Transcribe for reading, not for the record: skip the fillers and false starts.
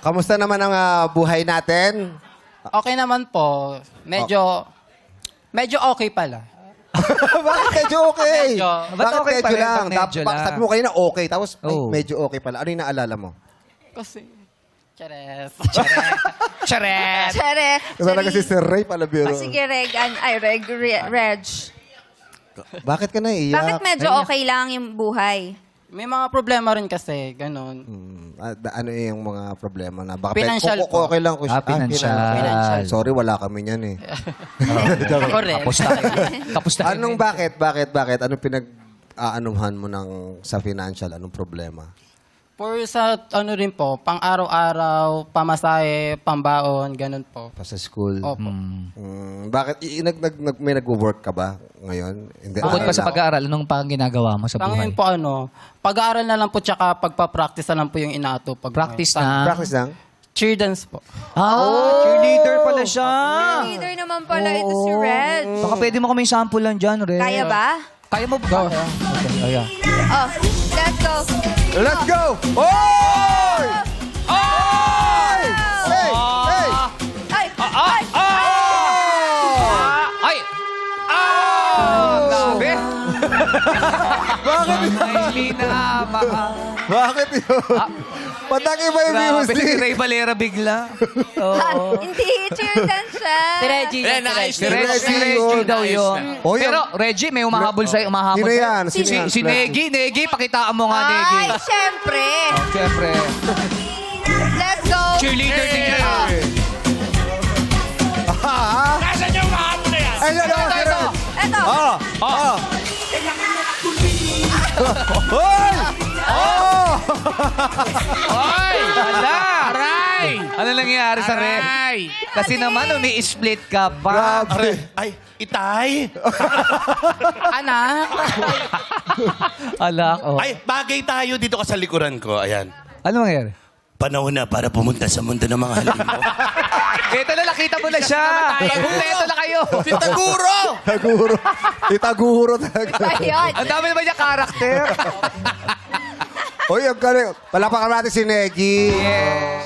Kamusta naman ang buhay natin? Okay naman po. Medyo okay pala. Bakit medyo okay? Medyo. Ba't okay pa rin? lang? Ba't medyo lang? Sabi mo kayo na okay, tapos ay, Oh. medyo okay pala. Ano yung naalala mo? Kasi, chares. Charet! Chere. Talaga si Sir Ray Palabiro. Sige, Reg. Reg. Bakit ka naiiyak? Bakit medyo okay lang yung buhay? May mga problema rin kasi, ganun. Ano yung mga problema na? Baka Financial kung okay lang ko siya. Financial. Financial. Sorry, wala kami niyan eh. Ako rin. Tapos tayo. Tapos tayo. Anong bakit? Anong pinag-aanuhan mo sa financial? Anong problema? For sa ano rin po, pang araw-araw, pamasahe, pambaon, ganun po. Pa sa school? Opo. Bakit? May nag-work ka ba ngayon? Hindi, Bukod pa sa lang. pag-aaral, anong pang ginagawa mo sa buhay? Ngayon po pag-aaral na lang po tsaka pagpa-practice na lang po yung inaato. Practice na. Practice lang? Cheer dance po. Cheerleader pala siya. Leader naman pala ito si Reg. Baka pwede mo kami sample dyan, Red. Kaya ba? Kaya mo ba? Okay, ayan. Oh, let's go. Let's go! Oy! Oy! Hey! Hey! Ay! Ay! Ay! Grabe! Bakit yun? Hindi na Bakit yun? Pataki ba yung Grabe, si music? Ray Valera bigla. Oo. Hindi, cheer dance siya. Si Reggie. Si Reggie Reggie yun. daw yun. Oh, yan. Pero, Reggie, may umahabol sa'yo. Umahabol Sino sa'yo. yan? Sino yan? Si Negi, pakitaan mo nga, Negi. Ay, syempre. Siyempre. Let's go. Cheerleader din yan. Nasaan yung mahabol na yan? Ay, ano? Ito. Eto. Oh! Hoy! Oh! Ay! Hala! Aray! Ano nangyayari sa Red? Aray! Kasi naman, umi-split ka pa. Grabe. Ay, itay! Anak. Alak, oh. Ay, bagay tayo dito ka sa likuran ko. Ayan. Ano nangyayari? Panahon na para pumunta sa mundo ng mga halimaw. Ito na, nakita mo na siya. Kompleto na kayo. Si Taguro! Taguro. Itaguro talaga. Ayun. Ang dami naman niya karakter. Hoy, ang galing. Palapakan natin si Negi. Yeah.